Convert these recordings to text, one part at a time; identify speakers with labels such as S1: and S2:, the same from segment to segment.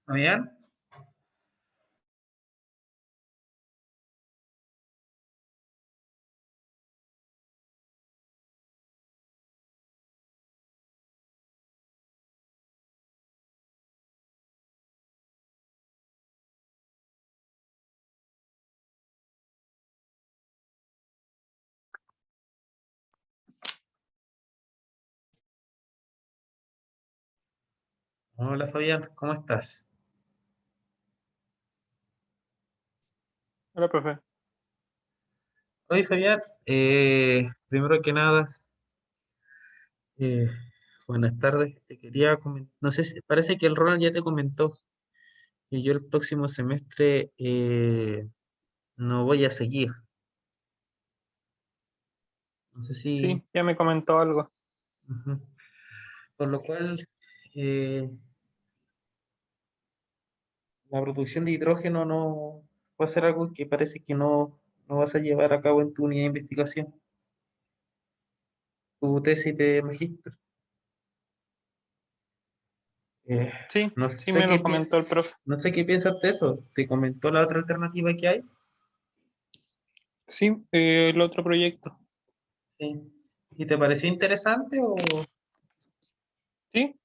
S1: ¿Fabián? Hola Fabián, ¿cómo estás?
S2: Hola, profe.
S1: Oye Fabián, primero que nada, eh, buenas tardes. Te quería comentar, no sé si parece que el Ronald ya te comentó que yo el próximo semestre no voy a seguir. No sé si,
S2: Sí, ya me comentó algo.
S1: ujú. Por lo cual eh, la producción de hidrógeno no va a ser algo que parece que no vas a llevar a cabo en tu unidad de investigación, tu tesis de magíster. Eh,
S2: Sí,
S1: no
S2: sí
S1: sé
S2: me
S1: qué
S2: lo comentó el
S1: piensas,
S2: profe.
S1: no sé qué piensas de eso. ¿Te comentó la otra alternativa que hay?
S2: Sí, el otro proyecto.
S1: Sí. ¿Y te pareció interesante o...?
S2: Sí,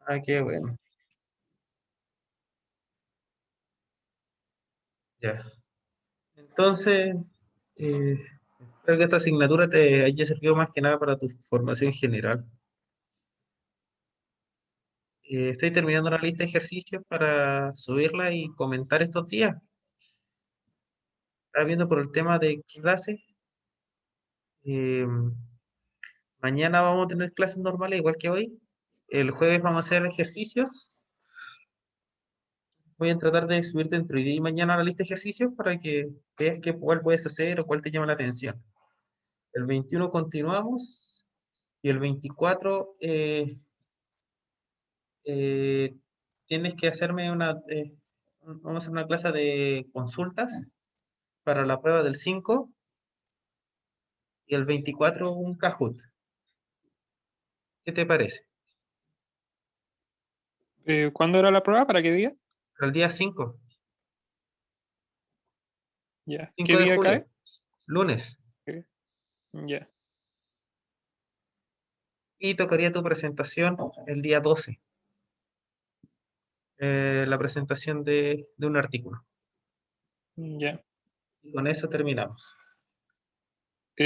S1: Ah, qué bueno. Ya. Entonces, eh, espero que esta asignatura te haya servido más que nada para tu formación general. Estoy terminando la lista de ejercicios para subirla y comentar estos días. Estaba viendo por el tema de clases. eh, Mañana vamos a tener clases normales igual que hoy. El jueves vamos a hacer ejercicios. Voy a tratar de subirte entre hoy día y mañana la lista de ejercicios para que veas cuál puedes hacer o cuál te llama la atención. El 21 continuamos y el 24 eh, tienes que hacerme vamos a hacer una clase de consultas para la prueba del 5 y el 24 un Kahoot. ¿Qué te parece?
S2: ¿cuándo era la prueba? ¿Para qué día?
S1: Para el día 5,
S2: Ya. ¿Qué
S1: 5 de
S2: día
S1: julio,
S2: cae?
S1: lunes.
S2: Eh, Ya.
S1: Y tocaría tu presentación el día 12, la presentación de un artículo.
S2: Ya.
S1: Y con eso terminamos.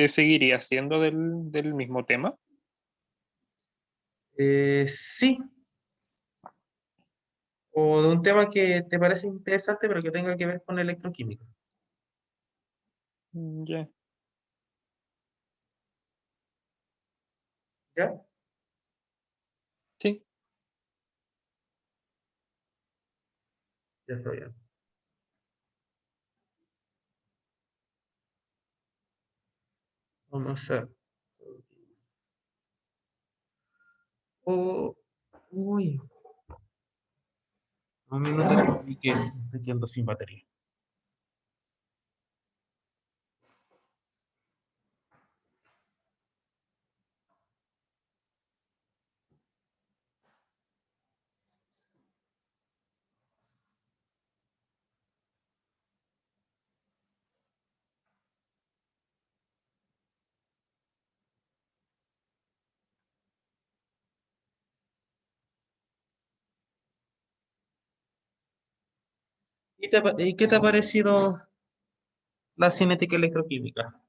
S2: ¿Seguiría siendo del mismo tema?
S1: Sí, o de un tema que te parece interesante, pero que tenga que ver con electroquímica.
S2: Ya.
S1: ¿Ya?
S2: Sí.
S1: Ya está bien. Vamos a... Oh, uy, un minuto que vi que estoy quedando sin batería. ¿Y qué te ha parecido la cinética electroquímica?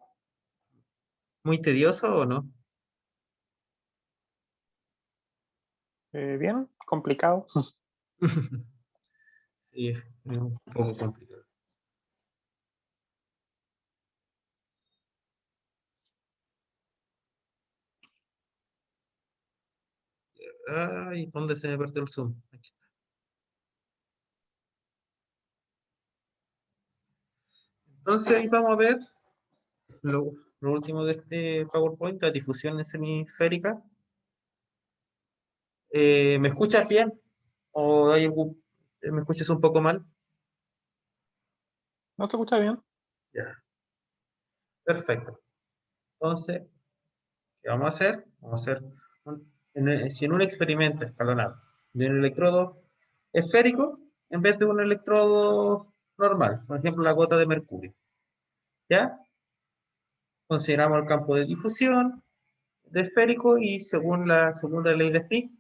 S1: ¿Muy tedioso o no?
S2: Bien, complicado.
S1: Sí, es un poco complicado. Ay, ¿dónde se me perdió el zoom? Aquí está. Entonces, ahí vamos a ver lo último de este PowerPoint, la difusión semisférica. ¿Me escuchas bien? ¿O me escuchas un poco mal?
S2: ¿No te escucha bien?
S1: Ya, perfecto. Entonces, ¿qué vamos a hacer? Vamos a hacer si en un experimento escalonado. de un electrodo esférico en vez de un electrodo normal, por ejemplo, la gota de mercurio. ¿Ya? Consideramos el campo de difusión de esférico y según la segunda ley de Fick,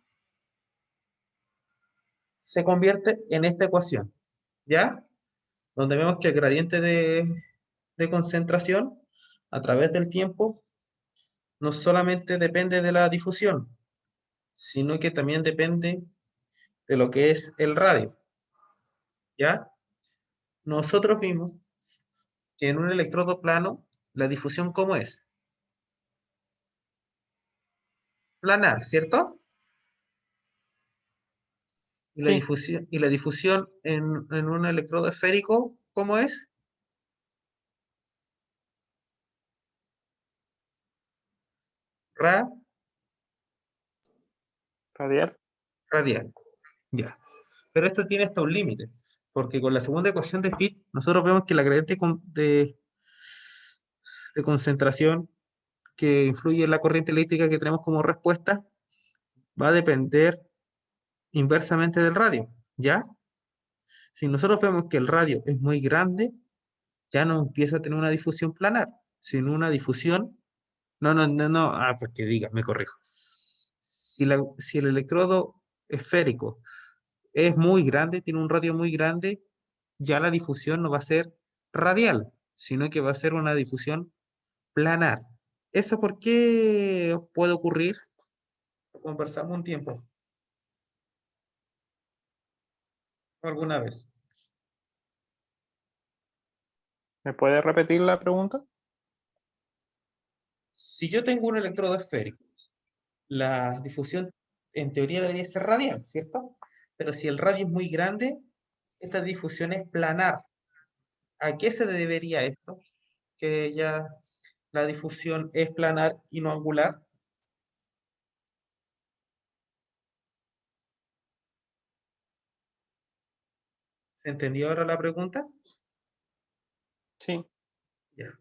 S1: se convierte en esta ecuación. ¿Ya? Donde vemos que el gradiente de concentración a través del tiempo no solamente depende de la difusión, sino que también depende de lo que es el radio. ¿Ya? Nosotros vimos que en un electrodo plano, la difusión, ¿cómo es? Planar, ¿cierto?
S2: Sí,
S1: Y la difusión en un electrodo esférico, ¿cómo es? Ra,
S2: radial.
S1: radial. Ya. Pero esto tiene hasta un límite, porque con la segunda ecuación de Fick, nosotros vemos que la gradiente de concentración que influye en la corriente eléctrica que tenemos como respuesta va a depender inversamente del radio, ¿ya? Si nosotros vemos que el radio es muy grande, ya no empieza a tener una difusión planar, sino una difusión, porque diga, me corrijo. Si el electrodo esférico es muy grande, tiene un radio muy grande, ya la difusión no va a ser radial, sino que va a ser una difusión planar. ¿Eso por qué puede ocurrir? Conversamos un tiempo, alguna vez.
S2: ¿Me puede repetir la pregunta?
S1: Si yo tengo un electrodo esférico, la difusión en teoría debería ser radial, ¿cierto? Pero si el radio es muy grande, esta difusión es planar. ¿A qué se debería esto? Que ya la difusión es planar y no angular. ¿Se entendió ahora la pregunta?
S2: Sí,
S1: Ya.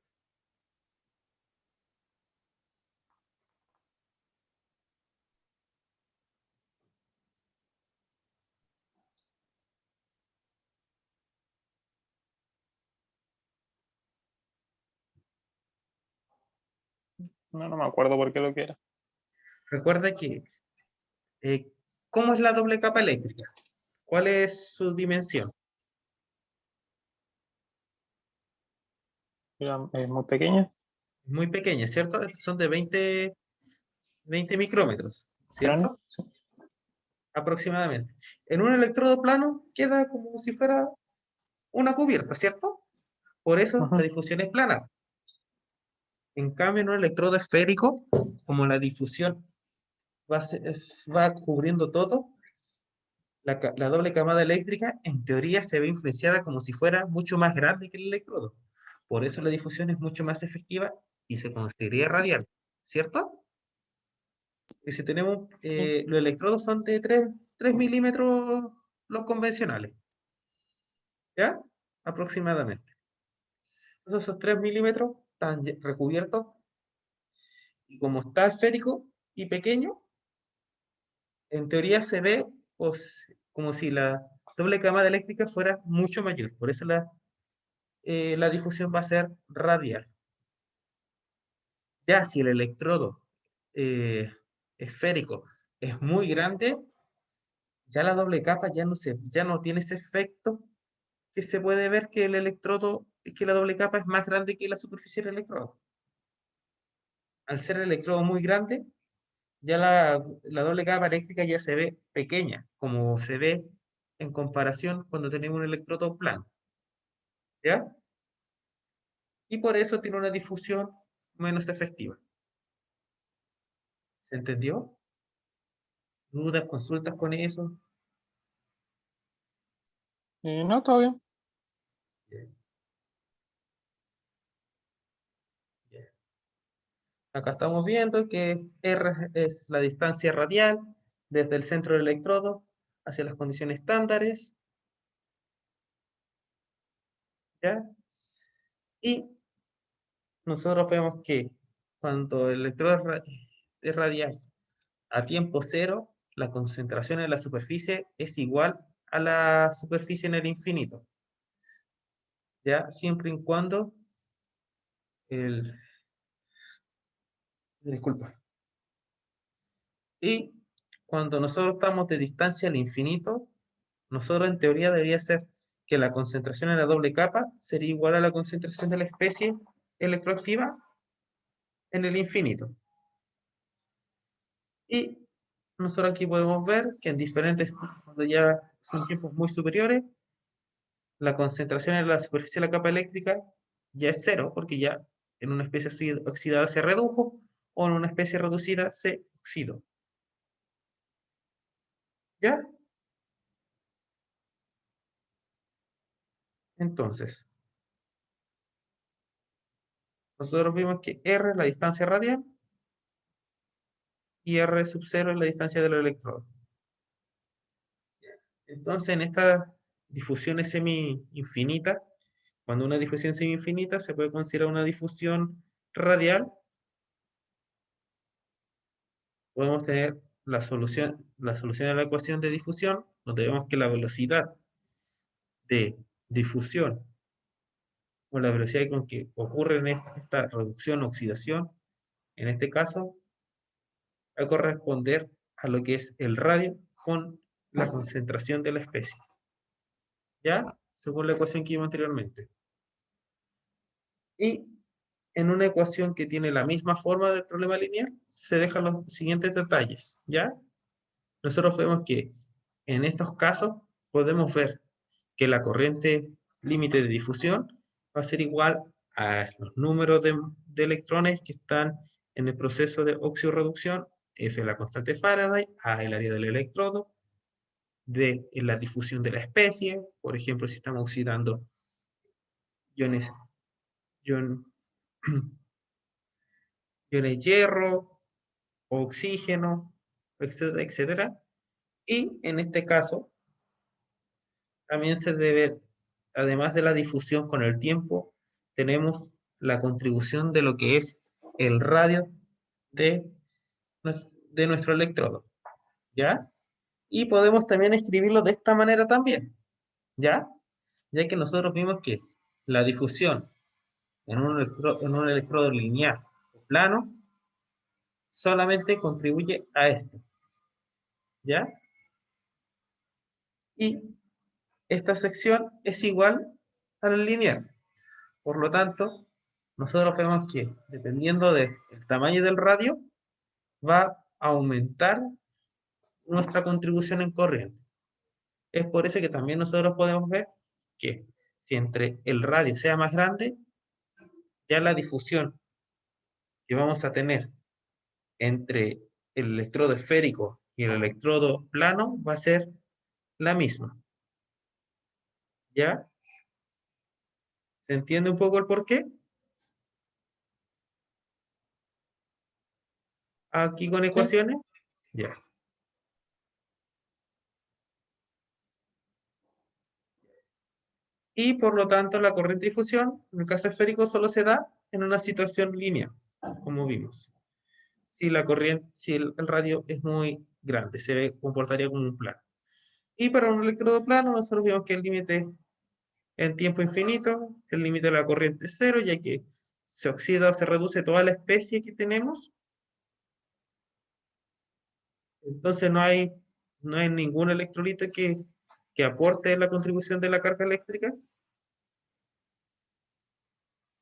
S2: no me acuerdo por qué lo que era.
S1: Recuerda que, eh, ¿cómo es la doble capa eléctrica? ¿Cuál es su dimensión?
S2: Es muy pequeña.
S1: Muy pequeña, ¿cierto? Son de 20 micrómetros,
S2: Cráneo.
S1: ¿cierto?
S2: Sí.
S1: Aproximadamente. En un electrodo plano queda como si fuera una cubierta, ¿cierto? Por eso la
S2: Ujú.
S1: difusión es plana. En cambio, en un electrodo esférico, como la difusión va cubriendo todo, la doble camada eléctrica en teoría se ve influenciada como si fuera mucho más grande que el electrodo. Por eso la difusión es mucho más efectiva y se consideraría radial, ¿cierto? Y si tenemos,
S2: Sí.
S1: los electrodos son de 3 milímetros los convencionales, ¿ya? Aproximadamente. Entonces, esos 3 milímetros están recubiertos y como está esférico y pequeño, en teoría se ve como si la doble camada eléctrica fuera mucho mayor. Por eso la difusión va a ser radial. Ya si el electrodo eh, esférico es muy grande, ya la doble capa ya no tiene ese efecto que se puede ver que que la doble capa es más grande que la superficie del electrodo. Al ser el electrodo muy grande, ya la doble capa eléctrica ya se ve pequeña, como se ve en comparación cuando tenemos un electrodo plano, ¿ya? Y por eso tiene una difusión menos efectiva. ¿Se entendió? ¿Dudas, consultas con eso?
S2: No, todo bien.
S1: Bien, bien. Acá estamos viendo que R es la distancia radial desde el centro del electrodo hacia las condiciones estándares, ¿ya? Y nosotros vemos que cuando el electrodo es radial a tiempo cero, la concentración en la superficie es igual a la superficie en el infinito. ¿Ya? Siempre y cuando el... Disculpa. Y cuando nosotros estamos de distancia al infinito, nosotros en teoría debería ser que la concentración en la doble capa sería igual a la concentración de la especie electroactiva en el infinito. Y nosotros aquí podemos ver que en diferentes, cuando ya son tiempos muy superiores, la concentración en la superficie de la capa eléctrica ya es cero, porque ya en una especie oxidada se redujo, o en una especie reducida se oxidó. ¿Ya? Entonces, nosotros vimos que R es la distancia radial y R sub 0 es la distancia del electrodo. Entonces, en estas difusiones semi-infinitas, cuando una difusión semi-infinita se puede considerar una difusión radial, podemos tener la solución a la ecuación de difusión, donde vemos que la velocidad de difusión o la velocidad con que ocurre en esta reducción o oxidación, en este caso, va a corresponder a lo que es el radio con la concentración de la especie. ¿Ya? Según la ecuación que vimos anteriormente. Y en una ecuación que tiene la misma forma del problema lineal, se dejan los siguientes detalles. ¿Ya? Nosotros vemos que en estos casos podemos ver que la corriente límite de difusión va a ser igual a los números de electrones que están en el proceso de oxirreducción, F la constante Faraday, A el área del electrodo, D es la difusión de la especie, por ejemplo, si estamos oxidando iones, ion- iones hierro, oxígeno, etcétera, etcétera. Y en este caso, también se debe, además de la difusión con el tiempo, tenemos la contribución de lo que es el radio de, de nuestro electrodo, ¿ya? Y podemos también escribirlo de esta manera también, ¿ya? Ya que nosotros vimos que la difusión en un electrodo lineal o plano solamente contribuye a esto, ¿ya? Y esta sección es igual a la lineal. Por lo tanto, nosotros vemos que dependiendo del tamaño del radio, va a aumentar nuestra contribución en corriente. Es por eso que también nosotros podemos ver que si entre el radio sea más grande, ya la difusión que vamos a tener entre el electrodo esférico y el electrodo plano va a ser la misma. ¿Ya? ¿Se entiende un poco el porqué? Aquí con
S2: Sí,
S1: ecuaciones. Ya. Y por lo tanto la corriente de difusión, en el caso esférico, solo se da en una situación lineal, como vimos. Si la corriente, si el radio es muy grande, comportaría como un plano. Y para un electrodo plano, nosotros vemos que el límite en tiempo infinito, el límite de la corriente es cero, ya que se oxida o se reduce toda la especie que tenemos. Entonces no hay ningún electrolito que aporte la contribución de la carga eléctrica.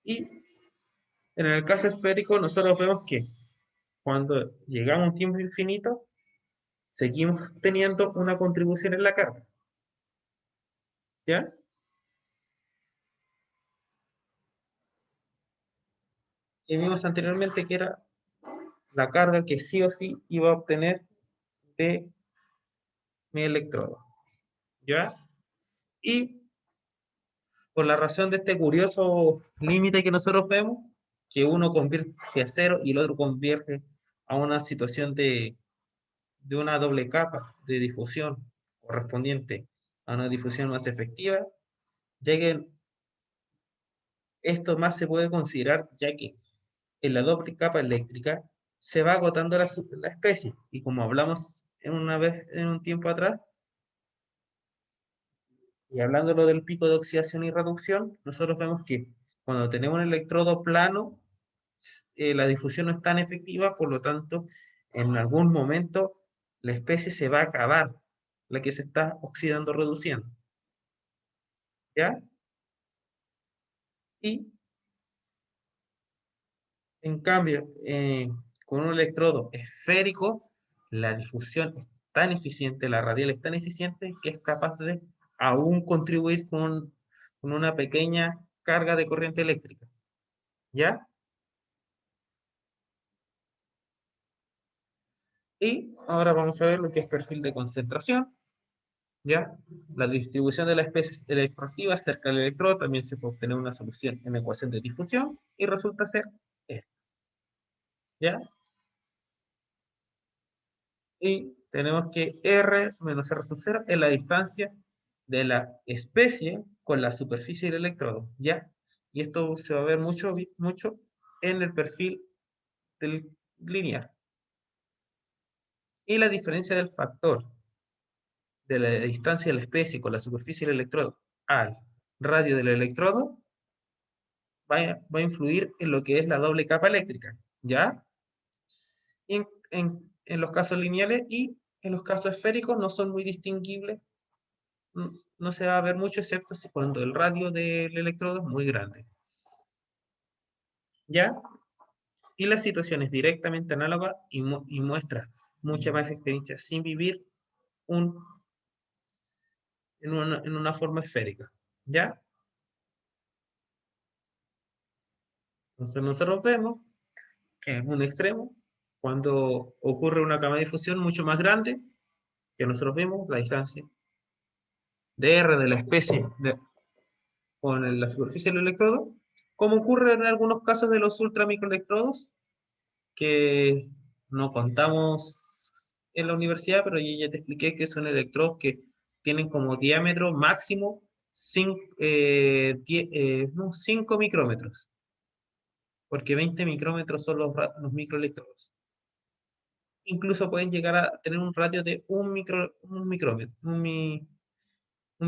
S1: Y en el caso esférico, nosotros vemos que cuando llegamos a un tiempo infinito, seguimos teniendo una contribución en la carga. ¿Ya? Y vimos anteriormente que era la carga que sí o sí iba a obtener de mi electrodo. ¿Ya? Y por la razón de este curioso límite que nosotros vemos, que uno convierte a cero y el otro convierte a una situación de una doble capa de difusión correspondiente a una difusión más efectiva, ya que esto más se puede considerar ya que en la doble capa eléctrica se va agotando la especie y como hablamos una vez en un tiempo atrás. Y hablándolo del pico de oxidación y reducción, nosotros vemos que cuando tenemos un electrodo plano, la difusión no es tan efectiva, por lo tanto, en algún momento la especie se va a acabar, la que se está oxidando, reduciendo. ¿Ya? Y en cambio, con un electrodo esférico, la difusión es tan eficiente, la radial es tan eficiente que es capaz de aún contribuir con una pequeña carga de corriente eléctrica. ¿Ya? Y ahora vamos a ver lo que es perfil de concentración. ¿Ya? La distribución de las especies electroactivas cerca del electrodo también se puede obtener una solución en la ecuación de difusión y resulta ser esto. ¿Ya? Y tenemos que R menos R sub 0 es la distancia de la especie con la superficie del electrodo, ¿ya? Y esto se va a ver mucho, mucho en el perfil del lineal. Y la diferencia del factor de la distancia de la especie con la superficie del electrodo al radio del electrodo va a influir en lo que es la doble capa eléctrica, ¿ya? Y en los casos lineales y en los casos esféricos no son muy distinguibles, no se va a ver mucho, excepto si cuando el radio del electrodo es muy grande. ¿Ya? Y la situación es directamente análoga y muestra mucha más experiencia sin vivir un, en una forma esférica. ¿Ya? Entonces nosotros vemos que en un extremo, cuando ocurre una cama de difusión mucho más grande, que nosotros vemos la distancia de R de la especie con la superficie del electrodo, como ocurre en algunos casos de los ultramicroelectrodos, que no contamos en la universidad, pero yo ya te expliqué que son electrodos que tienen como diámetro máximo 5 micrómetros, porque 20 micrómetros son los microelectrodos. Incluso pueden llegar a tener un radio de un micrómetro, un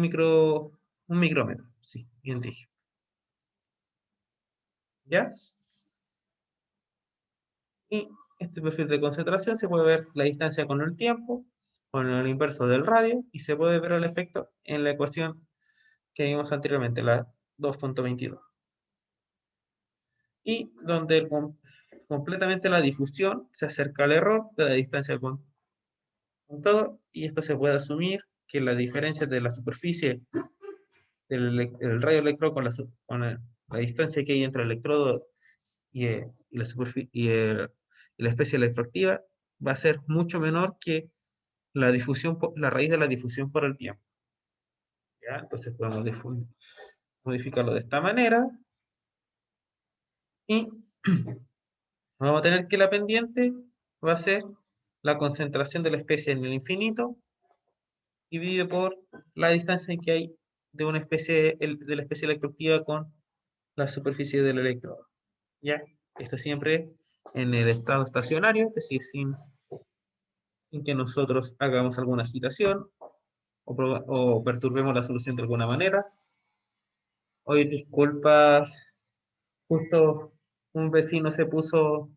S1: micro, un micrómetro, sí, bien dije. ¿Ya? Y este perfil de concentración se puede ver la distancia con el tiempo, con el inverso del radio, y se puede ver el efecto en la ecuación que vimos anteriormente, la 2.22. Y donde completamente la difusión se acerca al error de la distancia con todo, y esto se puede asumir que la diferencia de la superficie del radio electrodo la distancia que hay entre el electrodo y la especie electroactiva va a ser mucho menor que la difusión, la raíz de la difusión por el tiempo. ¿Ya? Entonces podemos modificarlo de esta manera y vamos a tener que la pendiente va a ser la concentración de la especie en el infinito dividido por la distancia que hay de una especie, de la especie electroactiva con la superficie del electrodo. ¿Ya? Esto siempre en el estado estacionario, es decir, sin que nosotros hagamos alguna agitación o perturbemos la solución de alguna manera. Hoy, disculpa, justo un vecino se puso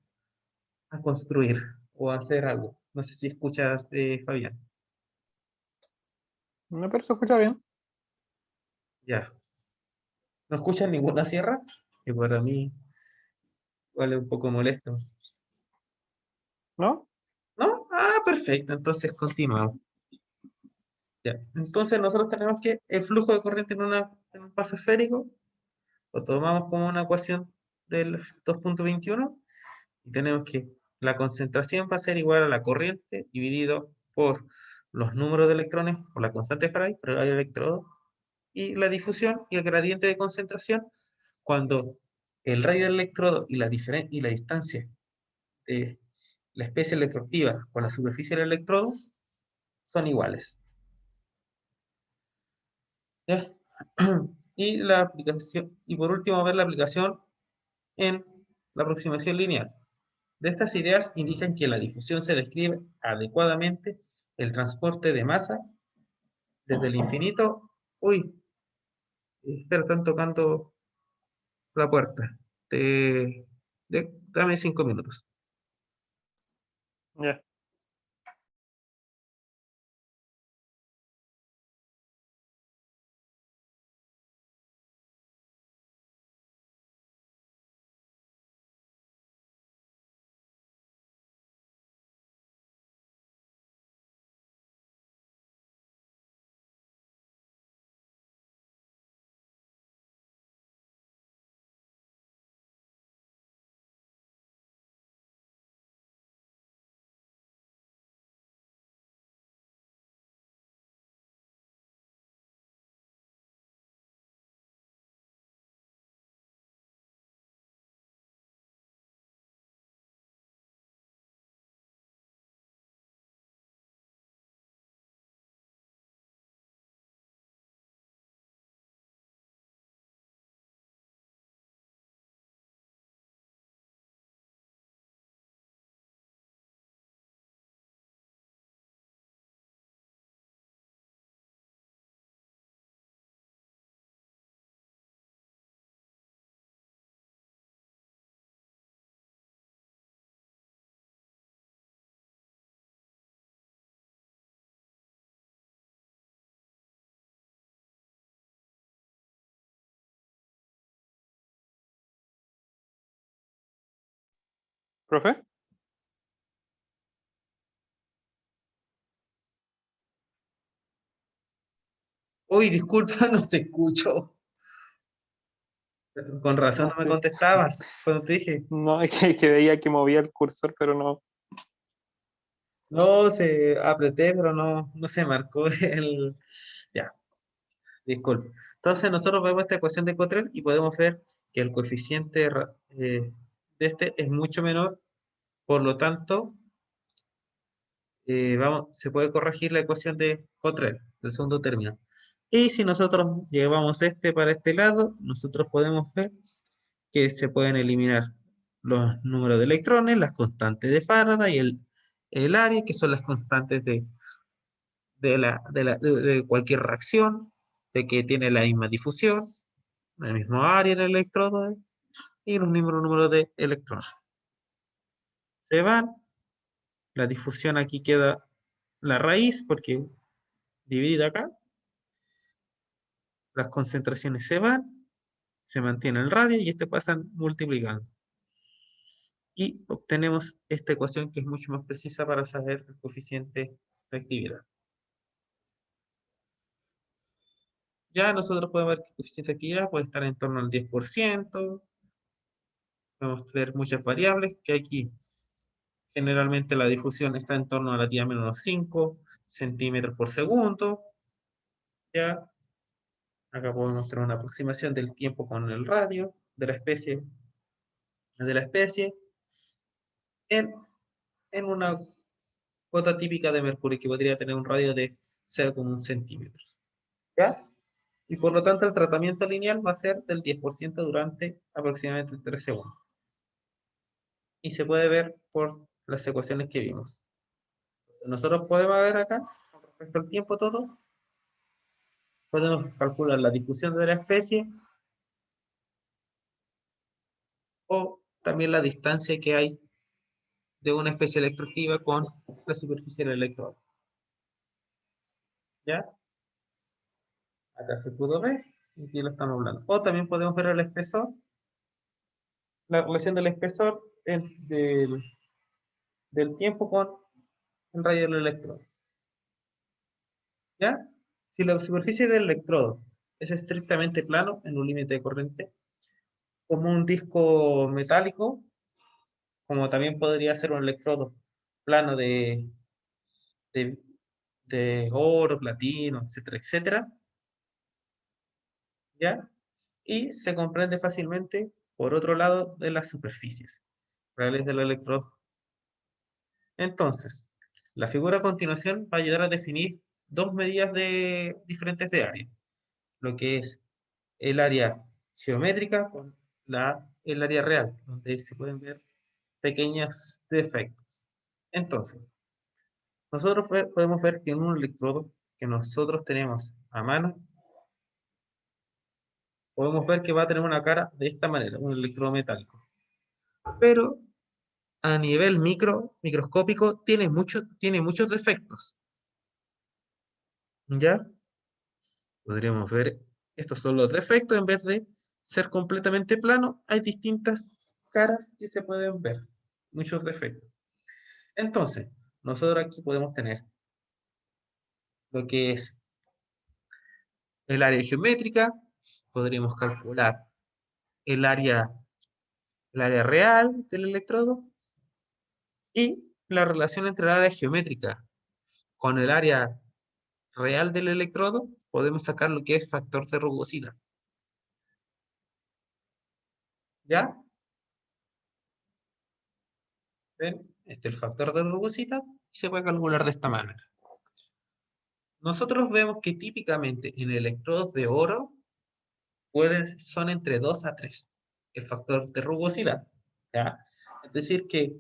S1: a construir o a hacer algo. No sé si escuchas, Fabián.
S2: No, pero se escucha bien.
S1: Ya. ¿No escuchas ninguna sierra? Que para mí vale un poco molesto.
S2: ¿No?
S1: ¿No? Ah, perfecto. Entonces continuamos. Ya. Entonces nosotros tenemos que el flujo de corriente en un paso esférico lo tomamos como una ecuación del 2.21 y tenemos que la concentración va a ser igual a la corriente dividido por los números de electrones por la constante de Faraday, por el electrodo, y la difusión y el gradiente de concentración cuando el radio del electrodo y la distancia de la especie electroactiva con la superficie del electrodo son iguales. ¿Ya? Y la aplicación, y por último ver la aplicación en la aproximación lineal. De estas ideas indican que la difusión se describe adecuadamente el transporte de masa desde el infinito. Uy, espera, están tocando la puerta. Dame 5 minutos.
S2: Ya. ¿Profe?
S1: Uy, disculpa, no se escuchó. Con razón
S2: No
S1: no me
S2: sé.
S1: contestabas cuando te dije.
S2: No, es que veía que movía el cursor, pero no.
S1: No, se apreté, pero no se marcó el. Ya, disculpe. Entonces nosotros vemos esta ecuación de Cottrell y podemos ver que el coeficiente de este es mucho menor, por lo tanto, se puede corregir la ecuación de Cottrell, del segundo término. Y si nosotros llevamos este para este lado, nosotros podemos ver que se pueden eliminar los números de electrones, las constantes de Faraday y el área, que son las constantes de cualquier reacción, de que tiene la misma difusión, el mismo área en el electrodo y un mismo número de electrones. Se van, la difusión aquí queda la raíz porque dividida acá, las concentraciones se van, se mantiene el radio y este pasan multiplicando. Y obtenemos esta ecuación que es mucho más precisa para saber el coeficiente de actividad. Ya nosotros podemos ver que el coeficiente de actividad puede estar en torno al 10%. Podemos ver muchas variables que aquí generalmente la difusión está en torno a la tía menos 5 centímetros por segundo. Ya acá podemos tener una aproximación del tiempo con el radio de la especie en, en una cuota típica de mercurio que podría tener un radio de 0,1 centímetros. ¿Ya? Y por lo tanto el tratamiento lineal va a ser del 10% durante aproximadamente 3 segundos. Y se puede ver por las ecuaciones que vimos. Entonces, nosotros podemos ver acá, con respecto al tiempo todo, podemos calcular la difusión de la especie o también la distancia que hay de una especie electroactiva con la superficie del electrodo. ¿Ya? Acá se pudo ver y aquí lo estamos hablando. O también podemos ver el espesor, la relación del espesor del tiempo con el radio del electrodo. ¿Ya? Si la superficie del electrodo es estrictamente plano en un límite de corriente, como un disco metálico, como también podría ser un electrodo plano de, de oro, platino, etcétera, etcétera, ¿ya? Y se comprende fácilmente por otro lado de las superficies reales del electrodo. Entonces, la figura a continuación va a ayudar a definir dos medidas diferentes de área, lo que es el área geométrica con el área real, donde se pueden ver pequeños defectos. Entonces, nosotros podemos ver que en un electrodo que nosotros tenemos a mano, podemos ver que va a tener una cara de esta manera, un electrodo metálico. Pero a nivel microscópico, tiene muchos defectos. ¿Ya? Podríamos ver, estos son los defectos, en vez de ser completamente plano, hay distintas caras que se pueden ver, muchos defectos. Entonces, nosotros aquí podemos tener lo que es el área geométrica, podríamos calcular el área, el área real del electrodo y la relación entre el área geométrica con el área real del electrodo, podemos sacar lo que es factor de rugosidad. ¿Ya? ¿Ven? Este es el factor de rugosidad y se puede calcular de esta manera. Nosotros vemos que típicamente en electrodos de oro son entre 2 a 3 el factor de rugosidad. ¿Ya? Es decir, que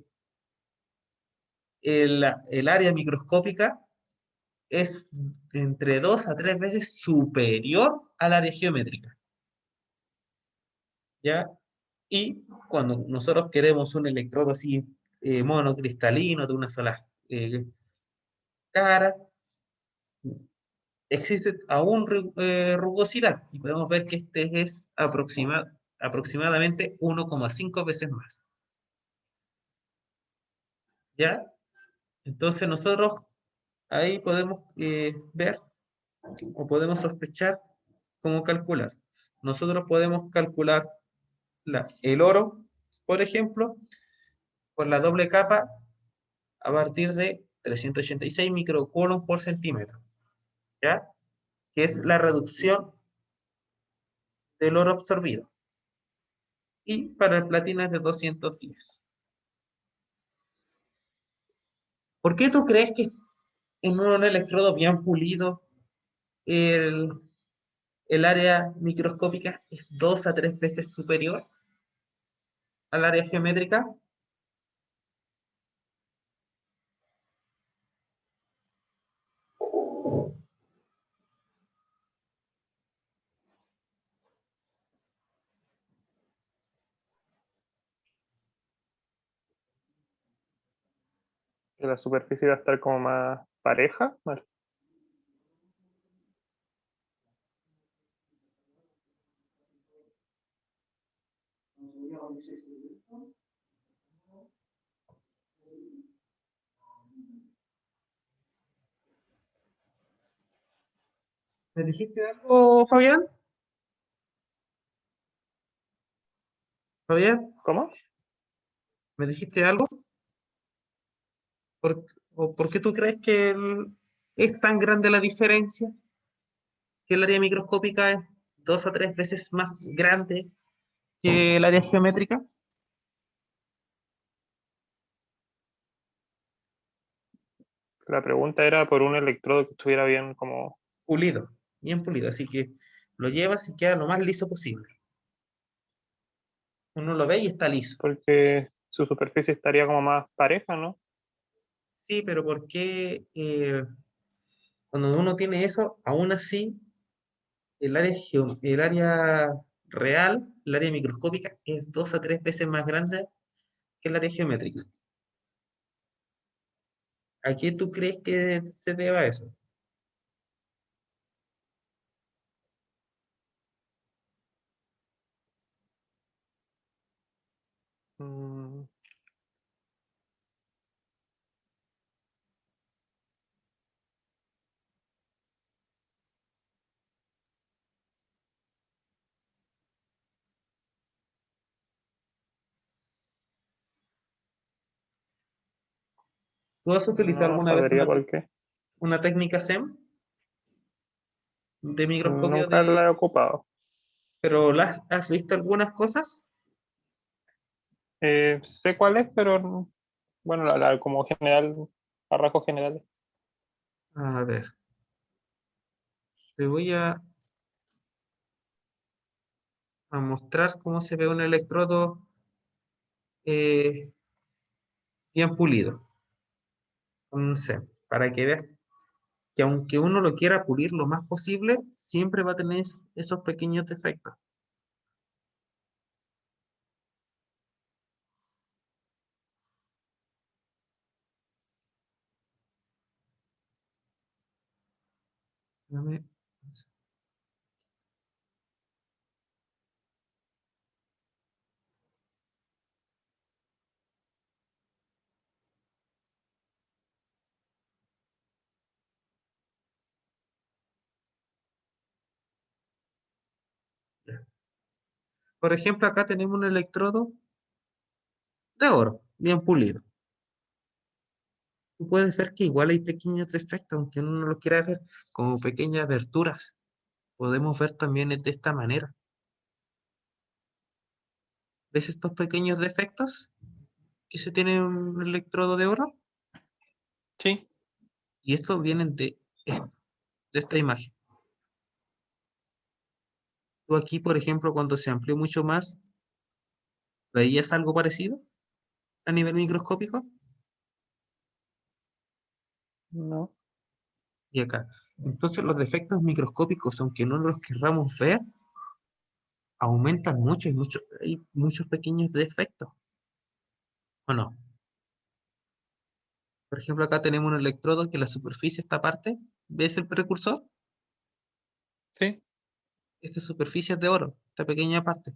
S1: el área microscópica es entre 2 a 3 veces superior al área geométrica. ¿Ya? Y cuando nosotros queremos un electrodo así monocristalino de una sola cara, existe aún rugosidad y podemos ver que este es aproximadamente 1,5 veces más. ¿Ya? Entonces nosotros ahí podemos ver o podemos sospechar cómo calcular. Nosotros podemos calcular el oro, por ejemplo, por la doble capa a partir de 386 microcoulombs por centímetro, ¿ya? Que es la reducción del oro absorbido. Y para el platino es de 210. ¿Por qué tú crees que en un electrodo bien pulido el, el área microscópica es 2 a 3 veces superior al área geométrica?
S2: Que la superficie va a estar como más pareja. Vale.
S1: ¿Me dijiste algo, Fabián? Fabián,
S2: ¿Cómo?
S1: ¿me dijiste algo? ¿Por, por qué tú crees que es tan grande la diferencia? Que el área microscópica es 2 a 3 veces más grande que el área geométrica.
S2: La pregunta era por un electrodo que estuviera bien como...
S1: Pulido, bien pulido. Así que lo llevas y queda lo más liso posible. Uno lo ve y está liso.
S2: Porque su superficie estaría como más pareja, ¿no?
S1: Sí, pero ¿por qué cuando uno tiene eso, aún así el área real, el área microscópica, es 2 a 3 veces más grande que el área geométrica? ¿A qué tú crees que se deba eso?
S2: Mm,
S1: ¿Tú has utilizado
S2: no
S1: alguna vez
S2: sabría por qué.
S1: una técnica SEM de microscopio
S2: Nunca la he ocupado.
S1: pero has visto algunas cosas?
S2: Sé cuál es, pero bueno, como general, a rasgos generales.
S1: A ver, te voy a mostrar cómo se ve un electrodo eh, bien pulido, con un SEM. para que veas que aunque uno lo quiera pulir lo más posible, siempre va a tener esos pequeños defectos. Dame- ya. Por ejemplo, acá tenemos un electrodo de oro, bien pulido. Tú puedes ver que igual hay pequeños defectos, aunque uno no los quiera ver, como pequeñas aberturas. Podemos ver también de esta manera. ¿Ves estos pequeños defectos que se tiene en un electrodo de oro?
S2: Sí,
S1: Y estos vienen de esta imagen. Tú aquí, por ejemplo, cuando se amplió mucho más, ¿veías algo parecido a nivel microscópico?
S2: no,
S1: Y acá. Entonces los defectos microscópicos, aunque no los querramos ver, aumentan mucho y hay muchos pequeños defectos. ¿O no? Por ejemplo, acá tenemos un electrodo que la superficie, esta parte, ¿ves el precursor?
S2: sí,
S1: Esta superficie es de oro, esta pequeña parte.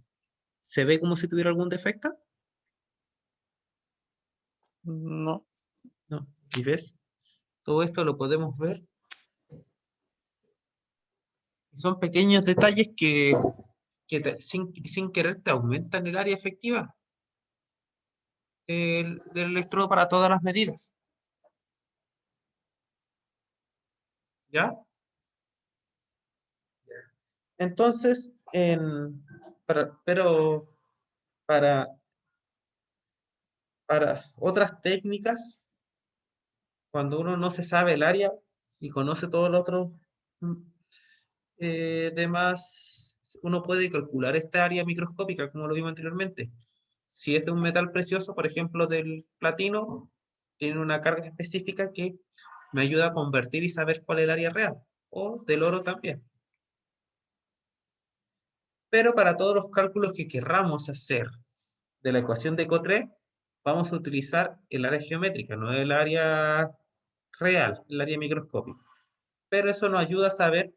S1: ¿Se ve como si tuviera algún defecto?
S2: no,
S1: No. ¿Y ves? Todo esto lo podemos ver. Son pequeños detalles sin querer te aumentan el área efectiva del electrodo para todas las medidas. ¿Ya? Entonces, pero para, para otras técnicas, cuando uno no se sabe el área y conoce todo lo otro mm, demás, uno puede calcular esta área microscópica, como lo vimos anteriormente. Si es de un metal precioso, por ejemplo, del platino, tiene una carga específica que me ayuda a convertir y saber cuál es el área real, o del oro también. Pero para todos los cálculos que querramos hacer de la ecuación de Cotre, vamos a utilizar el área geométrica, no el área real, el área microscópica. Pero eso nos ayuda a saber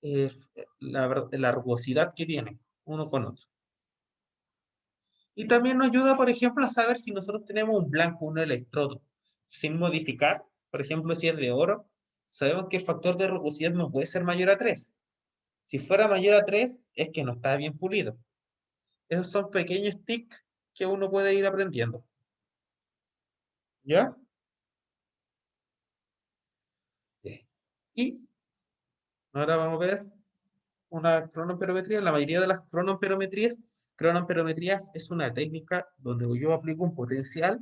S1: eh, la rugosidad que tiene uno con otro. Y también nos ayuda, por ejemplo, a saber si nosotros tenemos un blanco, un electrodo, sin modificar. Por ejemplo, si es de oro, sabemos que el factor de rugosidad no puede ser mayor a 3. Si fuera mayor a 3, es que no está bien pulido. Esos son pequeños tics que uno puede ir aprendiendo. ¿Ya? Sí. Y ahora vamos a ver una cronoamperometría. La mayoría de las cronoamperometrías es una técnica donde yo aplico un potencial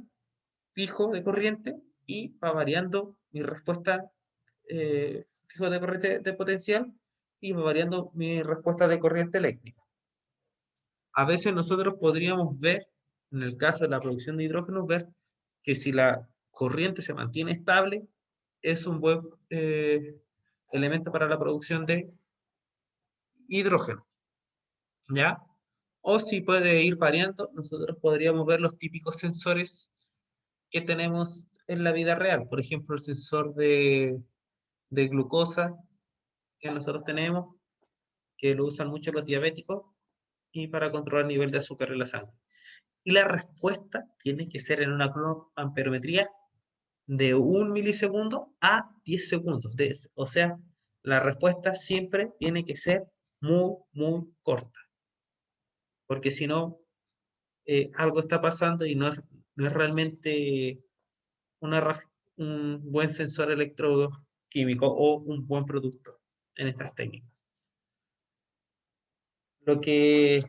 S1: fijo de corriente y va variando mi respuesta fijo de corriente de potencial y va variando mi respuesta de corriente eléctrica. A veces nosotros podríamos ver, en el caso de la producción de hidrógeno, ver que si la corriente se mantiene estable, es un buen elemento para la producción de hidrógeno, ¿ya? O si puede ir variando, nosotros podríamos ver los típicos sensores que tenemos en la vida real. Por ejemplo, el sensor de glucosa que nosotros tenemos, que lo usan mucho los diabéticos, y para controlar el nivel de azúcar en la sangre. Y la respuesta tiene que ser en una amperometría de 1 milisegundo a 10 segundos. O sea, la respuesta siempre tiene que ser muy, muy corta, porque si no, algo está pasando y no es realmente un buen sensor electroquímico o un buen producto en estas técnicas. Lo que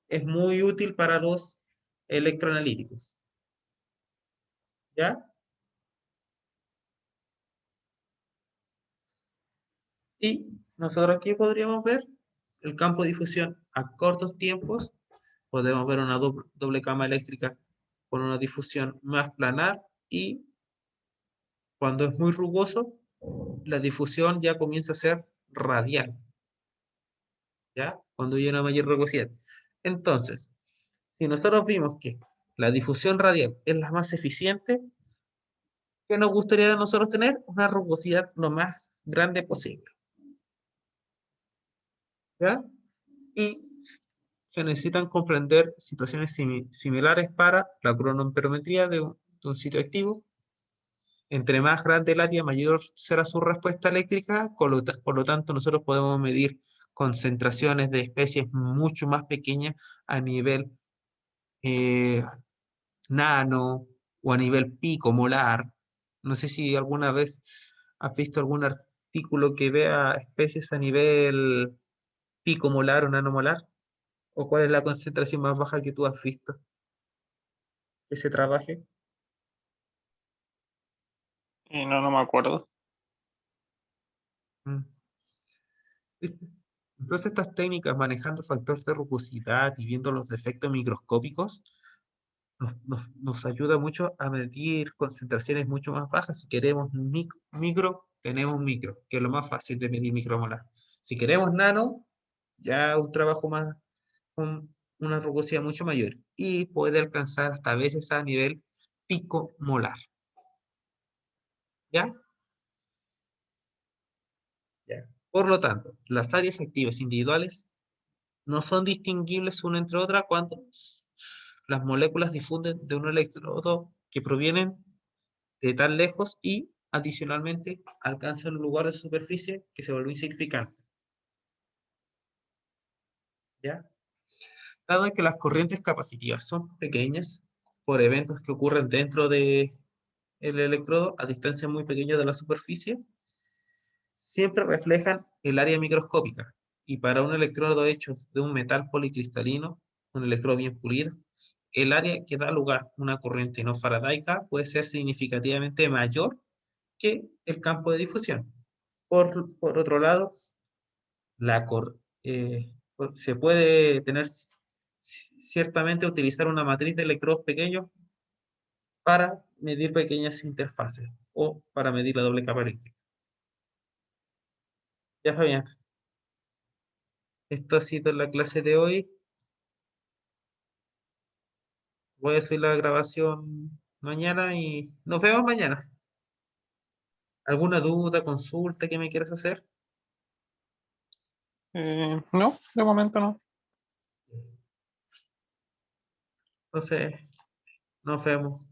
S1: es muy útil para los electroanalíticos. ¿Ya? Y nosotros aquí podríamos ver el campo de difusión a cortos tiempos. Podemos ver una doble cama eléctrica con una difusión más planar y Cuando es muy rugoso, la difusión ya comienza a ser radial, ¿ya? Cuando hay una mayor rugosidad. Entonces, si nosotros vimos que la difusión radial es la más eficiente, ¿qué nos gustaría a nosotros tener? Una rugosidad lo más grande posible, ¿ya? Y se necesitan comprender situaciones similares para la cronoamperometría de un sitio activo. Entre más grande el área, mayor será su respuesta eléctrica, por lo tanto nosotros podemos medir concentraciones de especies mucho más pequeñas a nivel eh, nano o a nivel picomolar. No sé si alguna vez has visto algún artículo que vea especies a nivel picomolar o nanomolar, o cuál es la concentración más baja que tú has visto que se trabaje.
S2: Y no, no me acuerdo.
S1: Mm, ¿viste? Entonces estas técnicas manejando factores de rugosidad y viendo los defectos microscópicos nos ayuda mucho a medir concentraciones mucho más bajas. Si queremos micro, tenemos micro, que es lo más fácil de medir micromolar. Si queremos nano, ya un trabajo más, una rugosidad mucho mayor y puede alcanzar hasta a veces a nivel picomolar. ¿Ya? Ya. Por lo tanto, las áreas activas individuales no son distinguibles una entre otra cuando las moléculas difunden de un electrodo que provienen de tan lejos y adicionalmente alcanzan un lugar de superficie que se vuelve insignificante. ¿Ya? Dado que las corrientes capacitivas son pequeñas por eventos que ocurren dentro del electrodo a distancia muy pequeña de la superficie, siempre reflejan el área microscópica. Y para un electrodo hecho de un metal policristalino, un electrodo bien pulido, el área que da lugar a una corriente no faradaica puede ser significativamente mayor que el campo de difusión. Por otro lado, se puede tener ciertamente utilizar una matriz de electrodos pequeños para medir pequeñas interfaces o para medir la doble capa eléctrica. Ya, Fabián, esto ha sido la clase de hoy. Voy a subir la grabación mañana y nos vemos mañana. ¿Alguna duda, consulta que me quieras hacer?
S2: No, de momento no.
S1: Entonces, nos vemos.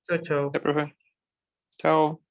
S1: Chao, chao.
S2: Ya, profe. Chao.